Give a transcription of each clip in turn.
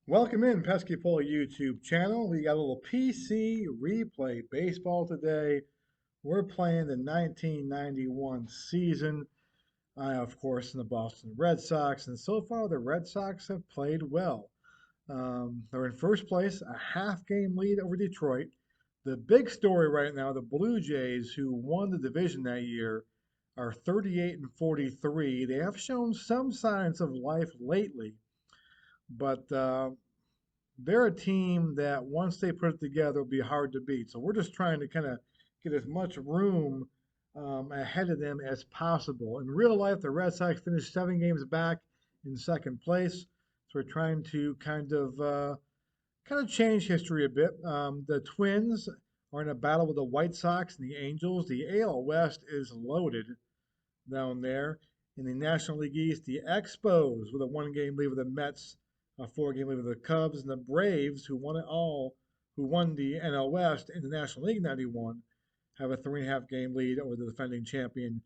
Welcome in Pesky Pole YouTube channel. We got a little PC replay baseball today. We're playing the 1991 season. I, of course, in the Boston Red Sox, and so far the Red Sox have played well. They're in first place, a half-game lead over Detroit. The big story right now, the Blue Jays, who won the division that year, are 38 and 43. They have shown some signs of life lately, but they're a team that once they put it together will be hard to beat. So we're just trying to kind of get as much room ahead of them as possible. In real life, the Red Sox finished 7 games back in second place. So we're trying to kind of change history a bit. The Twins are in a battle with the White Sox and the Angels. The AL West is loaded down there. In the National League East, the Expos with a 1 game lead with the Mets, a 4 game lead with the Cubs, and the Braves, who won it all, who won the NL West in the National League '91, have a 3.5 game lead over the defending champion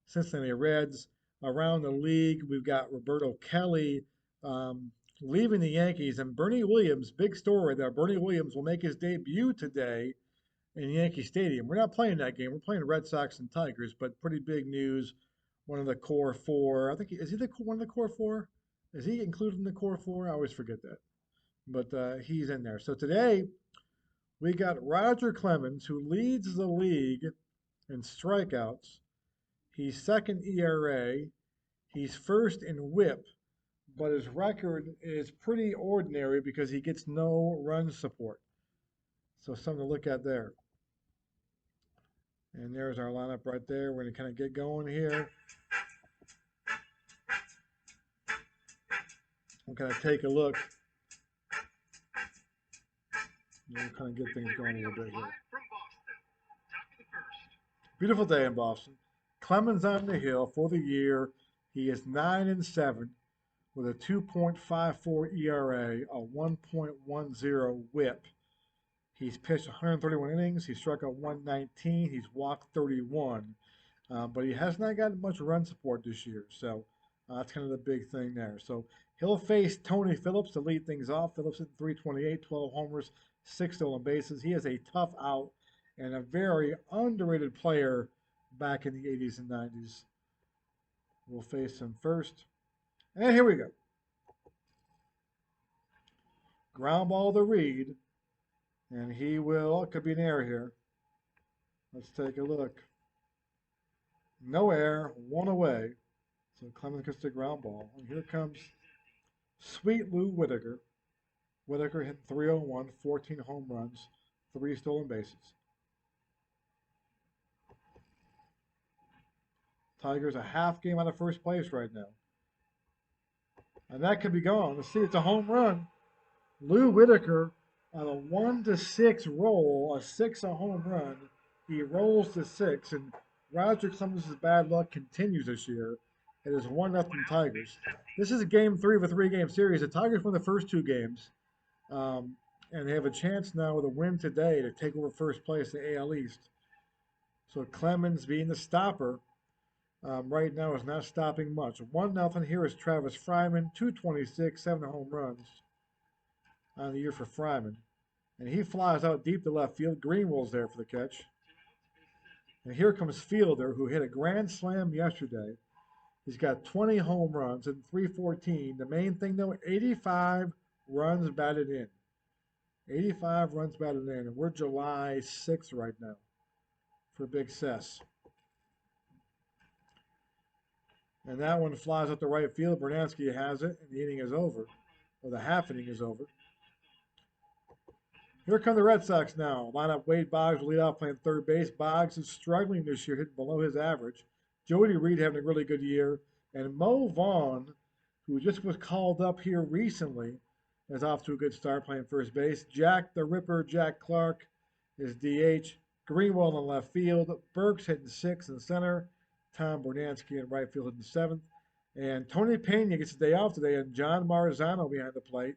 Cincinnati Reds. Around the league, we've got Roberto Kelly leaving the Yankees, and Bernie Williams, big story there. Bernie Williams will make his debut today in Yankee Stadium. We're not playing that game. We're playing Red Sox and Tigers, but pretty big news. One of the core four. I think is he one of the core four? Is he included in the core four? I always forget that, but he's in there. So today we got Roger Clemens, who leads the league in strikeouts. He's second ERA. He's first in WHIP, but his record is pretty ordinary because he gets no run support. So something to look at there. And there's our lineup right there. We're going to kind of get going here. We'll kind of take a look. We'll kind of get things going a little bit here. Beautiful day in Boston. Clemens on the hill for the year. He is 9-7 with a 2.54 ERA, a 1.10 WHIP. He's pitched 131 innings. He struck out 119. He's walked 31. But he has not gotten much run support this year. So that's kind of the big thing there. So he'll face Tony Phillips to lead things off. Phillips at 328, 12 homers, 6 stolen bases. He is a tough out and a very underrated player back in the 80s and 90s. We'll face him first. And here we go. Ground ball to Reed. And he will, it could be an error here. Let's take a look. No error, one away. So Clemens gets the ground ball. And here comes Sweet Lou Whitaker. Whitaker hit 301, 14 home runs, 3 stolen bases. Tigers a half game out of first place right now. And that could be gone. Let's see, it's a home run. Lou Whitaker on a 1-6 roll, a 6 a home run. He rolls to 6, and Roger Clemens' bad luck continues this year. It is 1-0 Tigers. This is game 3 of a 3-game series. The Tigers won the first 2 games, and they have a chance now with a win today to take over first place in the AL East. So Clemens, being the stopper, right now is not stopping much. 1-0 here is Travis Fryman, 226, 7 home runs on the year for Fryman. And he flies out deep to left field. Greenwell's there for the catch. And here comes Fielder, who hit a grand slam yesterday. He's got 20 home runs and 314. The main thing, though, 85 runs batted in. 85 runs batted in. And we're July 6th right now for Big Cess. And that one flies up the right field. Bernansky has it, and the inning is over. Or the half inning is over. Here come the Red Sox now. Lineup Wade Boggs will lead off playing third base. Boggs is struggling this year, hitting below his average. Jody Reed having a really good year. And Mo Vaughn, who just was called up here recently, is off to a good start playing first base. Jack the Ripper, Jack Clark is DH. Greenwell in left field. Burks hitting 6th in center. Tom Bernansky in right field hitting 7th. And Tony Pena gets a day off today, and John Marzano behind the plate,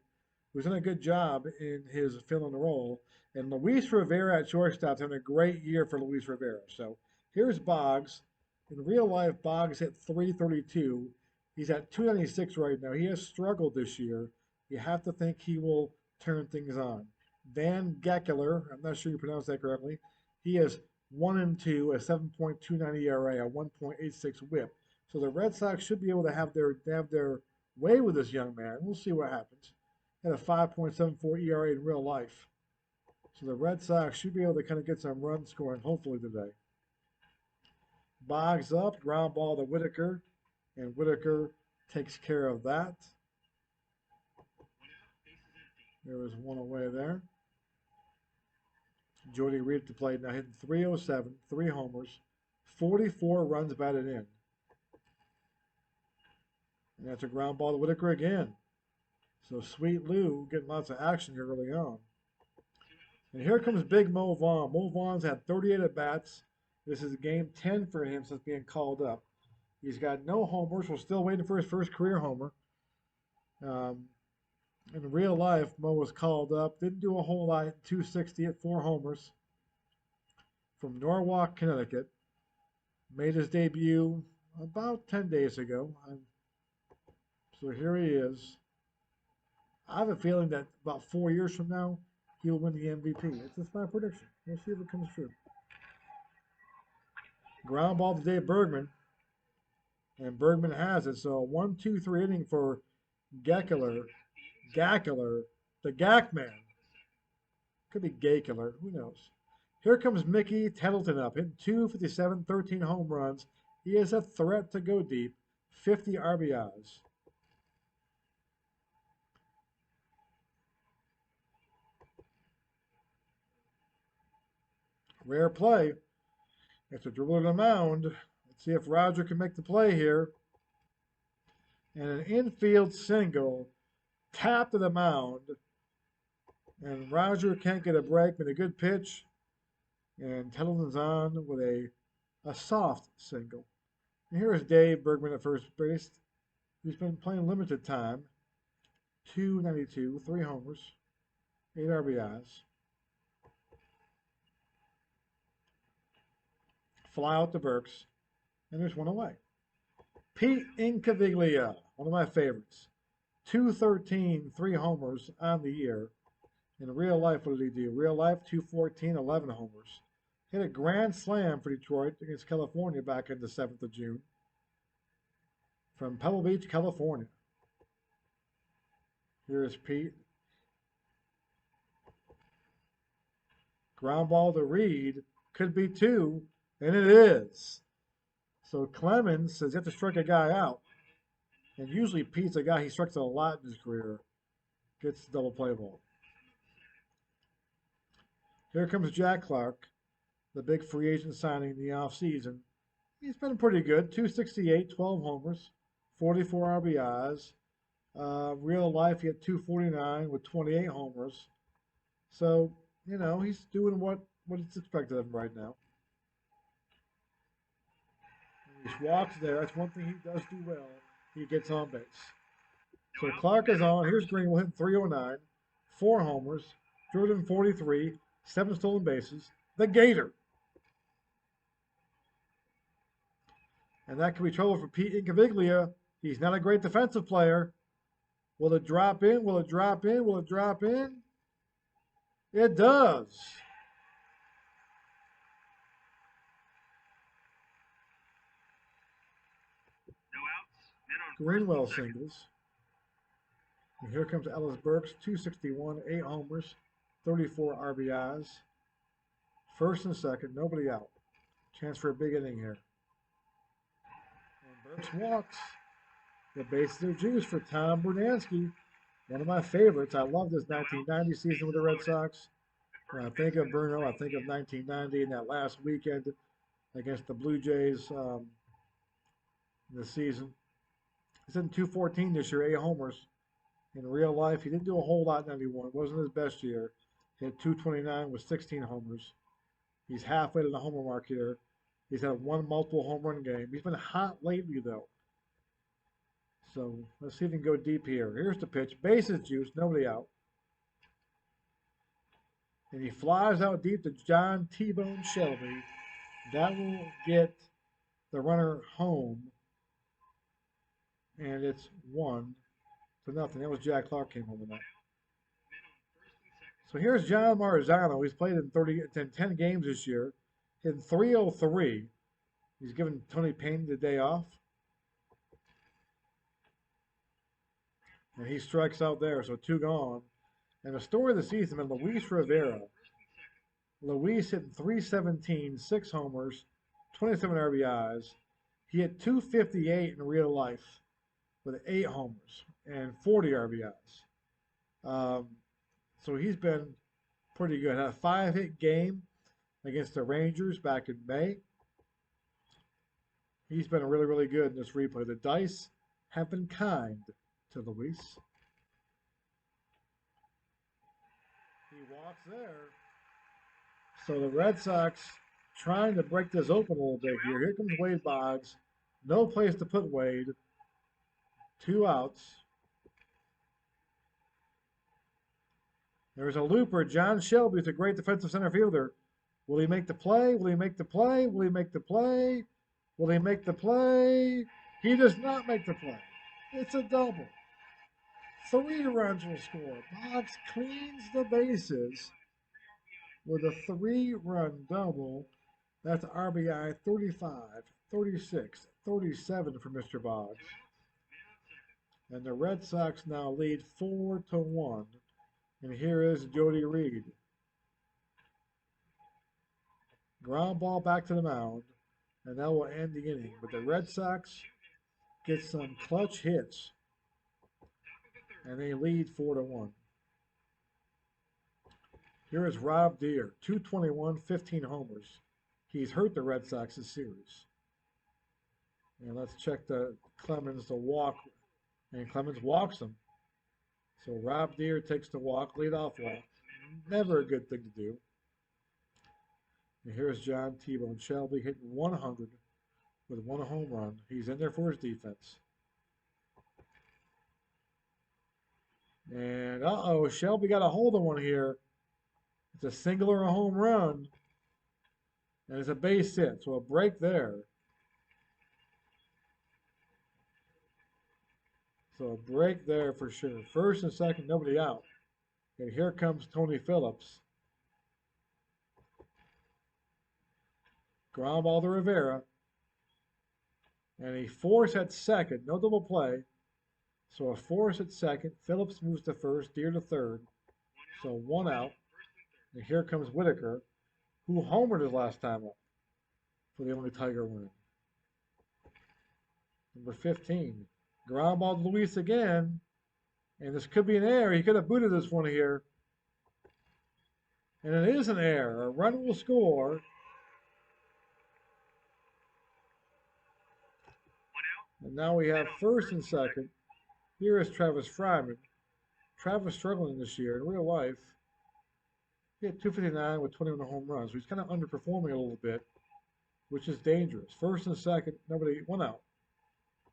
who's done a good job in his filling the role. And Luis Rivera at shortstop having a great year for Luis Rivera. So here's Boggs. In real life, Boggs hit 332. He's at 296 right now. He has struggled this year. You have to think he will turn things on. Van Geckler, I'm not sure you pronounced that correctly. He is 1-2, a 7.29 ERA, a 1.86 WHIP. So the Red Sox should be able to have their way with this young man. We'll see what happens. Had a 5.74 ERA in real life. So the Red Sox should be able to kind of get some run scoring hopefully today. Bogs up, ground ball to Whitaker, and Whitaker takes care of that. There was one away there. Jordy Reed to play now, hitting 307, 3 homers, 44 runs batted in. And that's a ground ball to Whitaker again. So Sweet Lou getting lots of action here early on. And here comes Big Mo Vaughn. Mo Vaughn's had 38 at-bats. This is game 10 for him since being called up. He's got no homers. We're still waiting for his first career homer. In real life, Mo was called up. Didn't do a whole lot. 260 at 4 homers. From Norwalk, Connecticut. Made his debut about 10 days ago. So here he is. I have a feeling that about 4 years from now, he'll win the MVP. It's just my prediction. We'll see if it comes true. Ground ball to Dave Bergman. And Bergman has it. So a 1-2-3 inning for Geckler, the Gack Man. Could be Gackler, who knows. Here comes Mickey Tettleton up, hitting 257, 13 home runs. He is a threat to go deep, 50 RBIs. Rare play. It's a dribble to the mound. Let's see if Roger can make the play here. And an infield single, tap to the mound. And Roger can't get a break, but a good pitch. And Tettleton's on with a soft single. And here's Dave Bergman at first base, who's been playing limited time. 292, 3 homers, 8 RBIs. Fly out to Burks, and there's one away. Pete Incaviglia, one of my favorites. 213, 3 homers on the year. In real life, what did he do? Real life, 214, 11 homers. Hit a grand slam for Detroit against California back in the 7th of June. From Pebble Beach, California. Here's Pete. Ground ball to Reed. Could be 2, and it is. So Clemens says you have to strike a guy out. And usually Pete's a guy he strikes a lot in his career. Gets the double play ball. Here comes Jack Clark, the big free agent signing in the offseason. He's been pretty good. 268, 12 homers, 44 RBIs. Real life, he had 249 with 28 homers. So, you know, he's doing what is expected of him right now. He walks there. That's one thing he does do well. He gets on base. So Clark is on. Here's Greenwell hitting 309, 4 homers, driven 43, 7 stolen bases. The Gator. And that could be trouble for Pete Incaviglia. He's not a great defensive player. Will it drop in? Will it drop in? Will it drop in? It does. Greenwell singles. And here comes Ellis Burks, 261, 8 homers, 34 RBIs. First and second, nobody out. Chance for a big inning here. And Burks walks. The bases are juiced for Tom Brunansky, one of my favorites. I love this 1990 season with the Red Sox. When I think of Bruno, I think of 1990 and that last weekend against the Blue Jays in the season. He's in 214 this year, 8 homers. In real life, he didn't do a whole lot in 91. It wasn't his best year. He had 229 with 16 homers. He's halfway to the homer mark here. He's had 1 multiple home run game. He's been hot lately, though. So let's see if he can go deep here. Here's the pitch. Bases juice, nobody out. And he flies out deep to John T-Bone Shelby. That will get the runner home. And it's 1-0. to nothing. That was Jack Clark came home in that. So here's John Marzano. He's played in 10 games this year, hitting 303. He's given Tony Payne the day off, and he strikes out there. So two gone. And the story of the season has been Luis Rivera. Luis hit 317, 6 homers, 27 RBIs. He hit 258 in real life with 8 homers and 40 RBIs. So he's been pretty good. Had a 5-hit game against the Rangers back in May. He's been really, really good in this replay. The dice have been kind to Luis. He walks there. So the Red Sox trying to break this open a little bit here. Here comes Wade Boggs. No place to put Wade. 2 outs. There's a looper. John Shelby's a great defensive center fielder. Will he make the play? Will he make the play? Will he make the play? Will he make the play? He does not make the play. It's a double. 3 runs will score. Boggs cleans the bases with a 3-run double. That's RBI 35, 36, 37 for Mr. Boggs. And the Red Sox now lead 4-1. And here is Jody Reed. Ground ball back to the mound. And that will end the inning. But the Red Sox get some clutch hits. And they lead 4-1. Here is Rob Deere, 221, 15 homers. He's hurt the Red Sox this series. And let's check the Clemens to walk. And Clemens walks him. So Rob Deere takes the walk, leadoff walk. Never a good thing to do. And here's John T-Bone Shelby hitting 100 with 1 home run. He's in there for his defense. And Shelby got a hold of one here. It's a single or a home run. And it's a base hit, so a break there. So a break there for sure. First and second, nobody out. And here comes Tony Phillips. Ground ball to Rivera. And a force at second, no double play. So a force at second. Phillips moves to first, Deere to third. So 1 out. And here comes Whitaker, who homered his last time up for the only Tiger win. Number 15. Ground ball to Luis again. And this could be an error. He could have booted this one here. And it is an error. A run will score. And now we have first and second. Here is Travis Fryman. Travis struggling this year in real life. He had 259 with 21 home runs. So he's kind of underperforming a little bit, which is dangerous. First and second, nobody, 1 out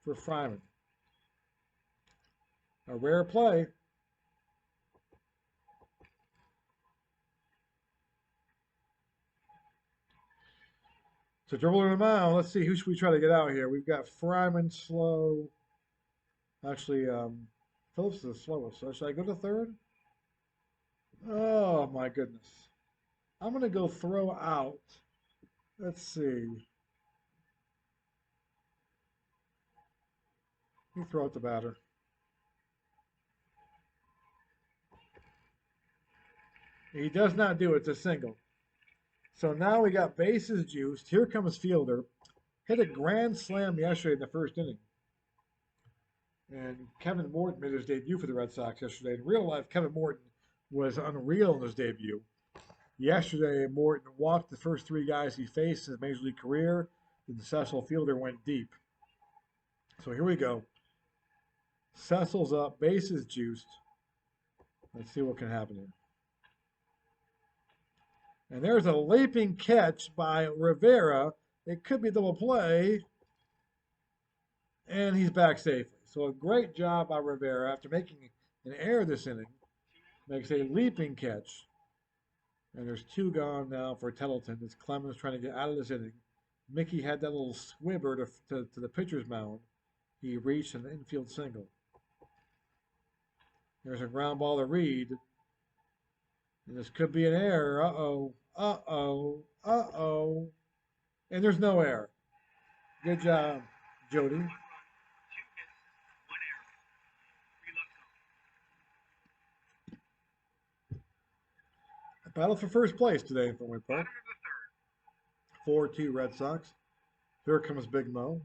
for Fryman. A rare play. So dribbling him out. Let's see, who should we try to get out here? We've got Fryman slow. Actually, Phillips is the slowest. So should I go to third? Oh my goodness. I'm going to go throw out. Let's see. You throw out the batter. He does not do it. It's a single. So now we got bases juiced. Here comes Fielder. Hit a grand slam yesterday in the first inning. And Kevin Morton made his debut for the Red Sox yesterday. In real life, Kevin Morton was unreal in his debut. Yesterday, Morton walked the first 3 guys he faced in his major league career. And the Cecil Fielder went deep. So here we go. Cecil's up, bases juiced. Let's see what can happen here. And there's a leaping catch by Rivera. It could be a double play. And he's back safely. So a great job by Rivera after making an error this inning. Makes a leaping catch. And there's 2 gone now for Tettleton. It's Clemens trying to get out of this inning. Mickey had that little swibber to the pitcher's mound. He reached an infield single. There's a ground ball to Reed. And this could be an error. Uh-oh. Uh-oh. Uh-oh. And there's no error. Good job, Jody. Battle for first place today in Fenway Park. 4-2 Red Sox. Here comes Big Mo.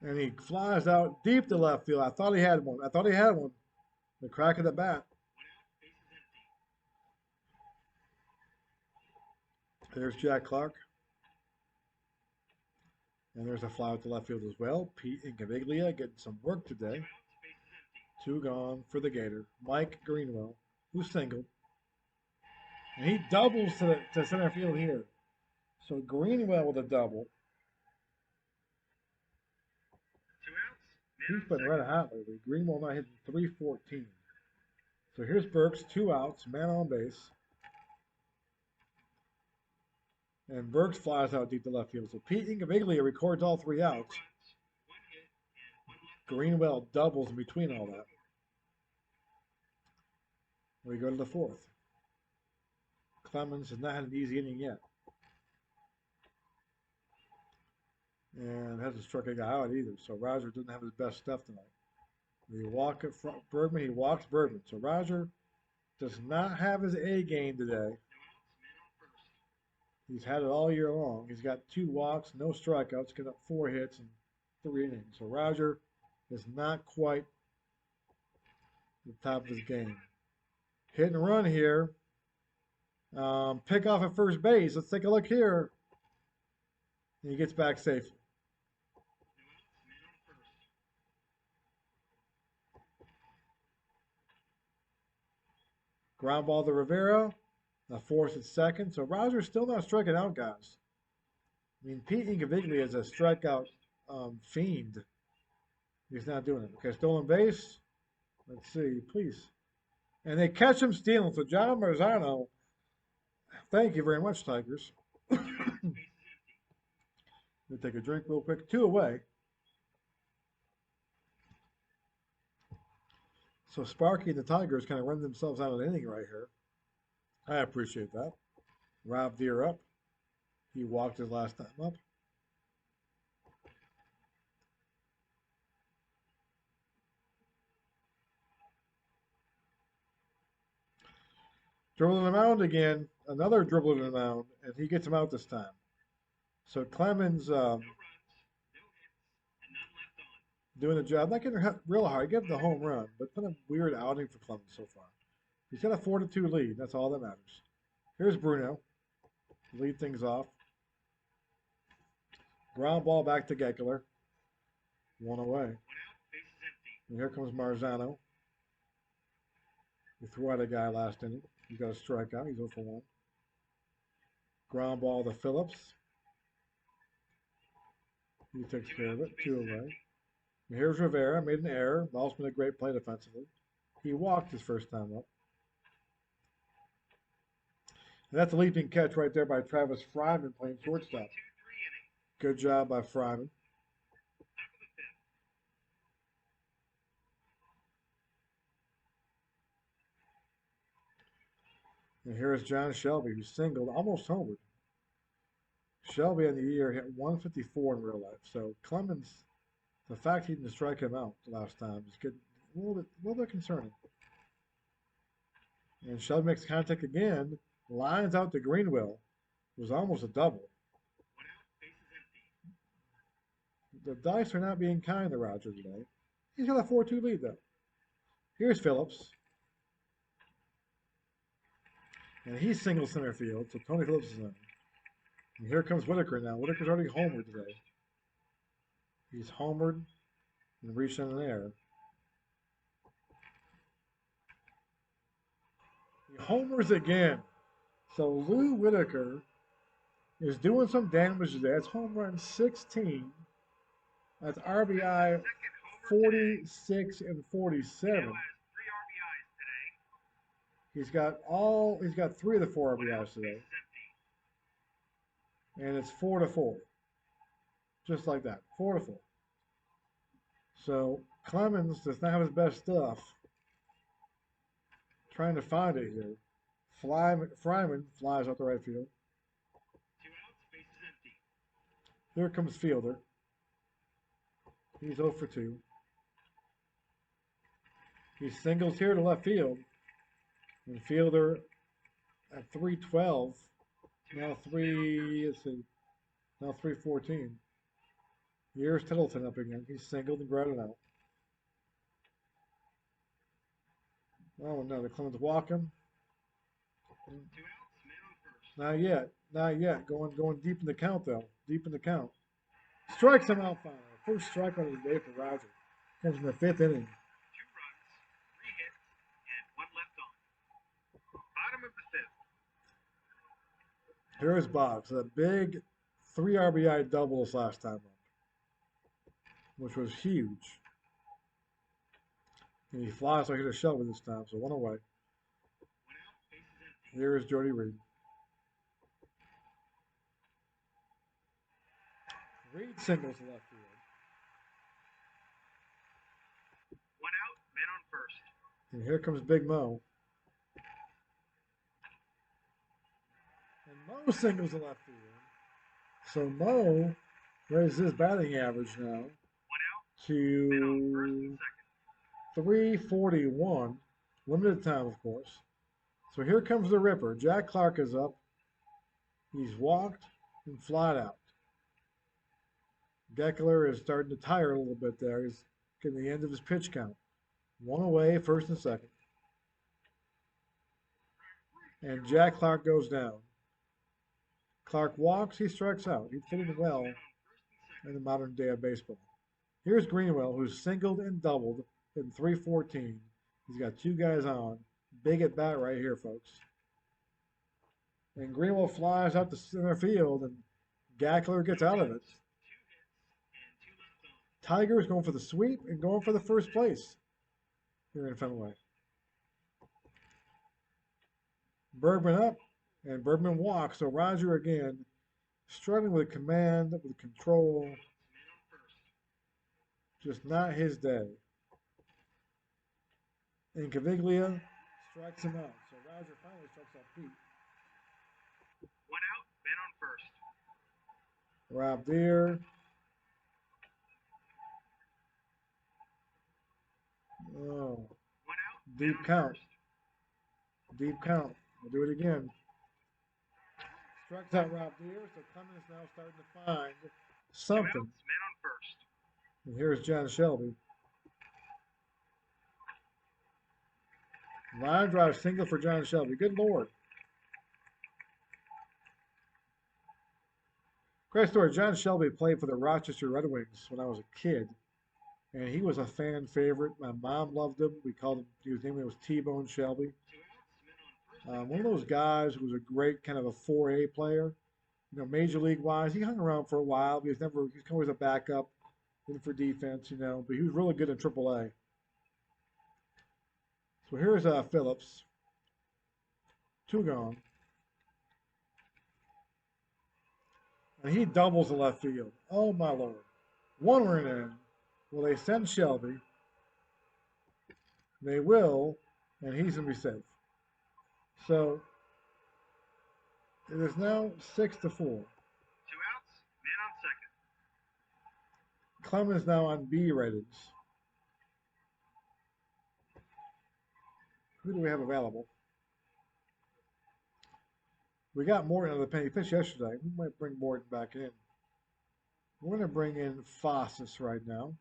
And he flies out deep to left field. I thought he had one. The crack of the bat. There's Jack Clark. And there's a fly out to left field as well. Pete Incaviglia getting some work today. 2 gone for the Gator. Mike Greenwell, who singled. And he doubles to center field here. So Greenwell with a double. He's been red hot lately. Greenwell now hitting .314. So here's Burks, 2 outs, man on base. And Burks flies out deep to left field. So Pete Incaviglia records all 3 outs. Greenwell doubles in between all that. We go to the 4th. Clemens has not had an easy inning yet. And hasn't struck a guy out either. So Roger doesn't have his best stuff tonight. He walk at front, Bergman, he walks Bergman. So Roger does not have his A game today. He's had it all year long. He's got 2 walks, no strikeouts, got up 4 hits and 3 innings. So Roger is not quite the top of his game. Hit and run here. Pick off at first base. Let's take a look here. And he gets back safely. Ground ball to Rivera. A force at second. So Roger's still not striking out, guys. I mean, Pete Incaviglia is a strikeout fiend. He's not doing it. Okay, stolen base. Let's see, please. And they catch him stealing. So John Marzano, thank you very much, Tigers. We'll take a drink real quick. 2 away. So Sparky and the Tigers kind of run themselves out of the inning right here. I appreciate that. Rob Deere up. He walked his last time up. Dribbling the mound again. Another dribbling the mound, and he gets him out this time. So Clemens doing the job. Not getting real hard. Give him the home run, but it's been a weird outing for Clemens so far. He's got a 4-2 lead. That's all that matters. Here's Bruno. Lead things off. Ground ball back to Geckler. 1 away. And here comes Marzano. He threw out a guy last inning. He's got a strikeout. He's 0 for 1. Ground ball to Phillips. He takes care of it. 2 away. And here's Rivera. Made an error. Also made a great play defensively. He walked his first time up. And that's a leaping catch right there by Travis Fryman playing shortstop. Good job by Fryman. And here's John Shelby, who singled, almost homered. Shelby in the year hit 154 in real life. So Clemens, the fact he didn't strike him out last time is getting a little bit concerning. And Shelby makes contact again, lines out to Greenwell. It was almost a double. The dice are not being kind to Roger today. He's got a 4-2 lead, though. Here's Phillips. And he's single center field, so Tony Phillips is in. And here comes Whitaker now. Whitaker's already homered today. He's homered and reached in an air. He homers again. So Lou Whitaker is doing some damage today. That's home run 16. That's RBI 46 and 47. He's got 3 of the 4 RBIs today. And it's 4-4. Just like that. 4-4. So Clemens does not have his best stuff. Trying to find it here. Fryman flies out the right field. Here comes Fielder. He's 0 for 2. He singles here to left field. And Fielder at 312. Now let's see. Now 314. Here's Tittleton up again. He's singled and grounded out. Oh no, the Clemens walk him. Not yet. Not yet. Going deep in the count though. Deep in the count. Strikes him out finally. First strikeout of the day for Roger. Comes in the 5th inning. Here's Boggs. A big 3 RBI double this last time up, which was huge. And he flies like he hit a Shelby this time, so 1 away. Here is Jody Reed. Reed singles left field. 1 out, man on first. And here comes Big Mo. And Mo singles to left field. So Mo raises his batting average now to 341. Limited time, of course. So here comes the Ripper. Jack Clark is up. He's walked and flied out. Geckler is starting to tire a little bit there. He's getting the end of his pitch count. 1 away, first and second. And Jack Clark goes down. Clark walks, he strikes out. He's fitting well in the modern day of baseball. Here's Greenwell, who's singled and doubled in 314. He's got 2 guys on. Big at bat right here, folks. And Greenwell flies out to center field, and Gackler gets out of it. Tigers going for the sweep and going for the first place here in Fenway. Bergman up, and Bergman walks. So Roger again struggling with command, with control. Just not his day. And Caviglia strikes him out. So Roger finally strikes out Pete. 1 out, man on first. Rob Deere. Oh. 1 out. Deep count. Deep count. We'll do it again. Strikes out Rob Deere, so Clemens now starting to find something. 2 outs, man on first. And here's John Shelby. Line drive single for John Shelby. Good Lord. Great story. John Shelby played for the Rochester Red Wings when I was a kid. And he was a fan favorite. My mom loved him. We called him, his name was T-Bone Shelby. One of those guys who was a great kind of a 4A player. You know, major league wise, he hung around for a while. He's always a backup in for defense, you know, but he was really good in AAA. So here's Phillips. 2 gone. And he doubles the left field. Oh my Lord. 1 run in. Will they send Shelby? They will, and he's going to be safe. So it is now 6-4. 2 outs, man on second. Clemens now on B ratings. Who do we have available? We got Morton on the pen. He pitched yesterday. We might bring Morton back in. We're going to bring in Fossis right now.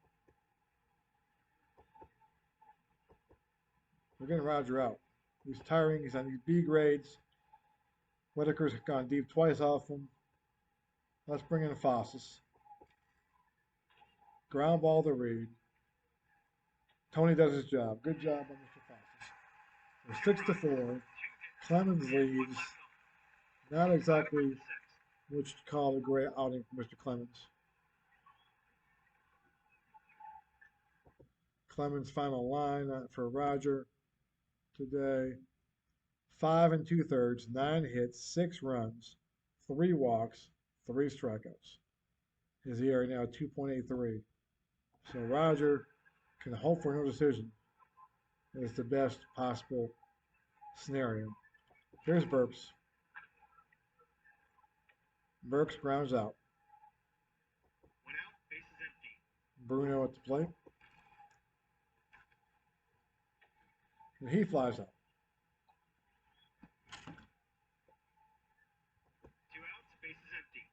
We're getting Roger out. He's tiring. He's on these B grades. Whitaker's gone deep twice off him. Let's bring in Fossis. Ground ball to Reed. Tony does his job. Good job on Mr. Fossis. We're 6-4. Clemens leads. Not exactly what you'd call a great outing for Mr. Clemens. Clemens' final line for Roger today. 5 2/3, 9 hits, 6 runs, 3 walks, 3 strikeouts. His ERA now 2.83. So Roger can hope for no decision is the best possible scenario. Here's Burps. Burks grounds out. 1 out, bases empty. Bruno at the plate. And he flies out. 2 outs, bases empty.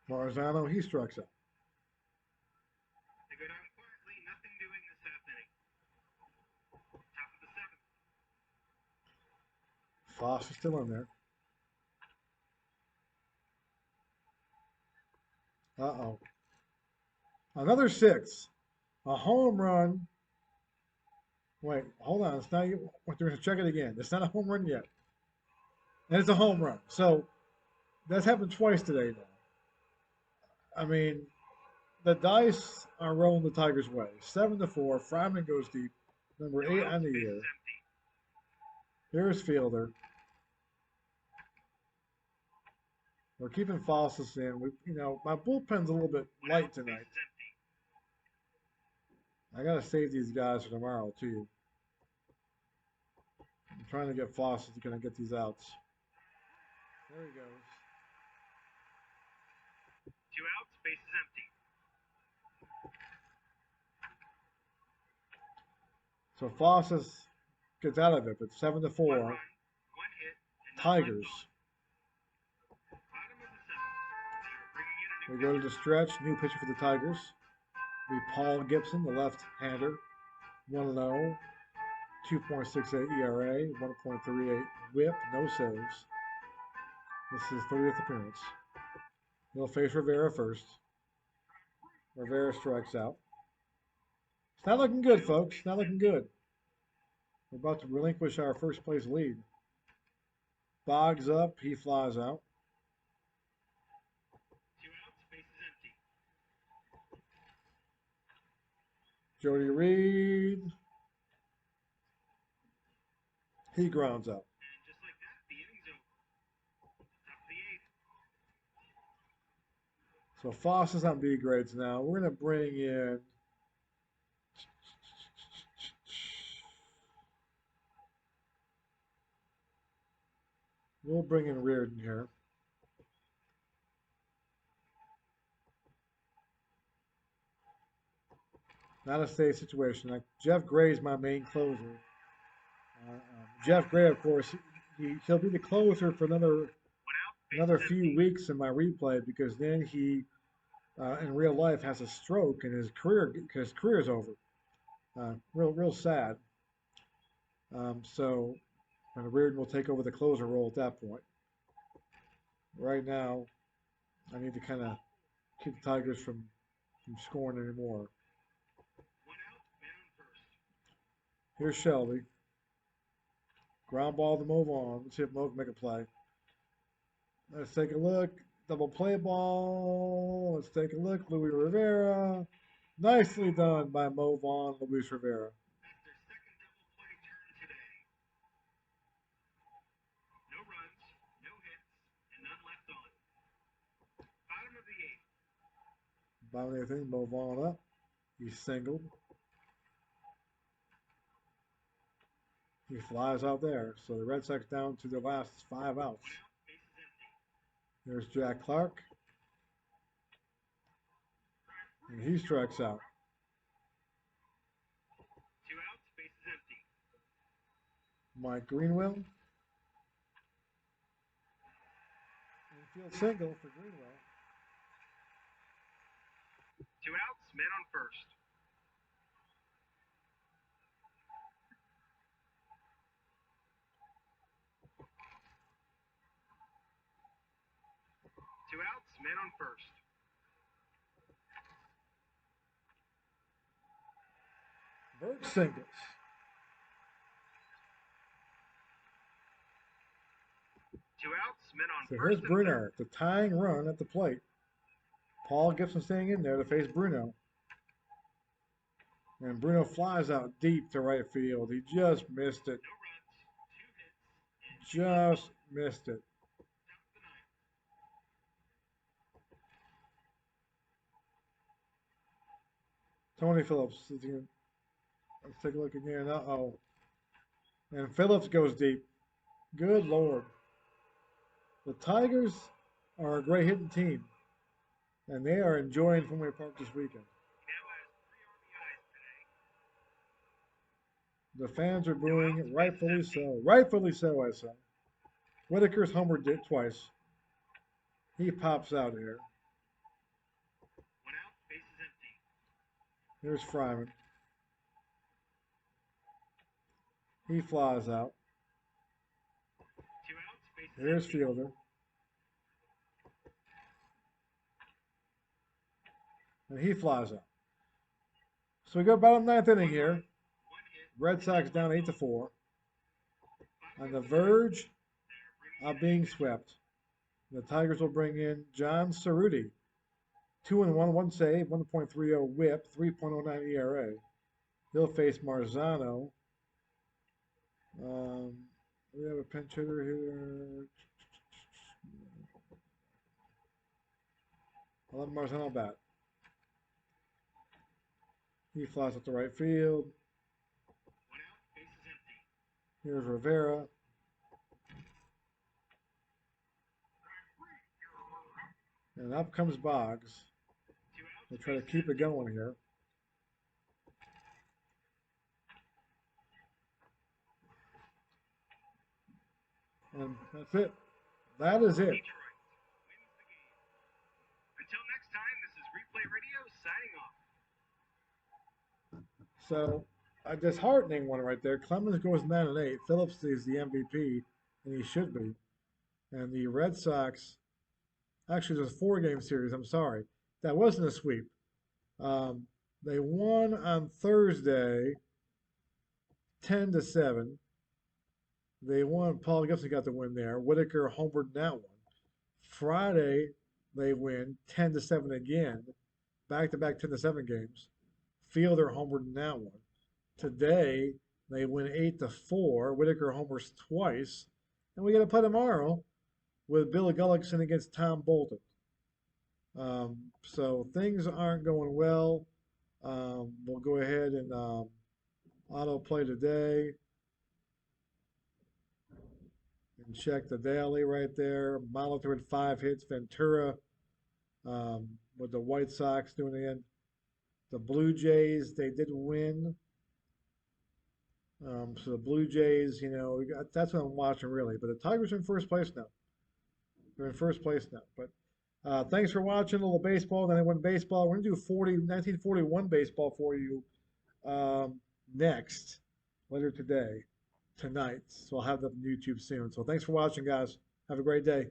Marzano, he strikes out. They go down quietly, nothing doing this half inning. Top of the 7th. Foss is still in there. Uh-oh. Another 6. A home run. Wait, hold on. It's not. We're going to check it again. It's not a home run yet. And it's a home run. So that's happened twice today now. I mean, the dice are rolling the Tigers' way. 7-4. Fryman goes deep. Number 8 on the year. Here's Fielder. We're keeping Fossils in. My bullpen's a little bit light tonight. I gotta save these guys for tomorrow too. I'm trying to get Fossils to get these outs. There he goes. 2 outs, bases empty. So Fossils gets out of it, but 7-4. 1 run, 1 hit, and Tigers. Bottom of the 7th. We go to the stretch. New pitcher for the Tigers. Be Paul Gibson, the left-hander. 1-0. 2.68 ERA. 1.38 WHIP. No saves. This is his 30th appearance. He'll face Rivera first. Rivera strikes out. It's not looking good, folks. Not looking good. We're about to relinquish our first place lead. Boggs up. He flies out. 2 outs, bases empty. Jody Reed. He grounds out. And just like that, the inning's over. Top of the 8th. So Foss is on B grades now. We're going to bring in we'll bring in Reardon here. Not a safe situation. Like Jeff Gray's my main closer. Jeff Gray, of course, he'll be the closer for another few weeks in my replay because then he, in real life, has a stroke and his career is over. Real sad. So, Reardon will take over the closer role at that point. Right now, I need to kind of keep the Tigers from scoring anymore. 1 out, man on first. Here's Shelby. Ground ball to move on. Let's see if Mo can make a play. Let's take a look. Double play ball. Let's take a look. Luis Rivera. Nicely done by Mo Vaughn, Luis Rivera. That's their second double play turn today. No runs, no hits, and none left on. Bottom of the 8th. Bottom of the 8th, Mo Vaughn up. He's singled. He flies out there. So the Red Sox down to their last 5 outs. 1 out, bases empty. There's Jack Clark. And he strikes out. 2 outs, bases empty. Mike Greenwell. Infield single for Greenwell. 2 outs, man on first. Two outs, man on first. Burt singles. Two outs, men on So first. here's Bruno, the tying run at the plate. Paul Gibson staying in there to face Bruno. And Bruno flies out deep to right field. He just missed it. No runs, 2 hits, and Just missed it. Tony Phillips. Let's take a look again. Uh-oh. And Phillips goes deep. Good Lord. The Tigers are a great hitting team, and they are enjoying Fenway Park this weekend. He now has 3 RBIs today. The fans are No outs, booing, base is rightfully empty. so. Rightfully so, I say. Whitaker's homered it twice. He pops out here. 1 out, base is empty. Here's Fryman. He flies out. 2 outs, base is Here's empty. Fielder. And he flies out. So we go about a ninth inning 1 here. run, 1 hit, Red and Sox then 1 down 8 to lone. 4. On the 5:59 verge there, brings of in being pitcher. swept. The Tigers will bring in John Cerruti. 2-1, 1 save, 1.30 whip, 3.09 ERA. He'll face Marzano. We have a pinch hitter here. I'll let Marzano bat. He flies up the right field. 1 out, base is empty. Here's Rivera. And up comes Boggs. 2 outs, They'll try to base is keep it empty. going here. And that's it. That is it. Detroit wins the game. Until next time, this is Replay Radio signing off. So a disheartening one right there. Clemens goes 9-8. Phillips is the MVP, and he should be. And the Red Sox, actually, there's a 4 game series. I'm sorry. That wasn't a sweep. Um, they won on Thursday 10-7. They won. Paul Gibson got the win there. Whitaker homered in that one. Friday, they win 10-7 again. Back to back 10-7 games. Fielder homered in that one. Today, they win 8-4. Whitaker homers twice. And we got to play tomorrow with Billy Gullickson against Tom Bolton. So things aren't going well. We'll go ahead and auto play today and check the daily right there. Molitor had 5 hits. Ventura with the White Sox doing it. The Blue Jays, they did win. So the Blue Jays, that's what I'm watching really. But the Tigers are in first place now. They're in first place now. But thanks for watching a little baseball. Then I went baseball. We're going to do 1941 baseball for you next, later today, tonight. So I'll have that on YouTube soon. So thanks for watching, guys. Have a great day.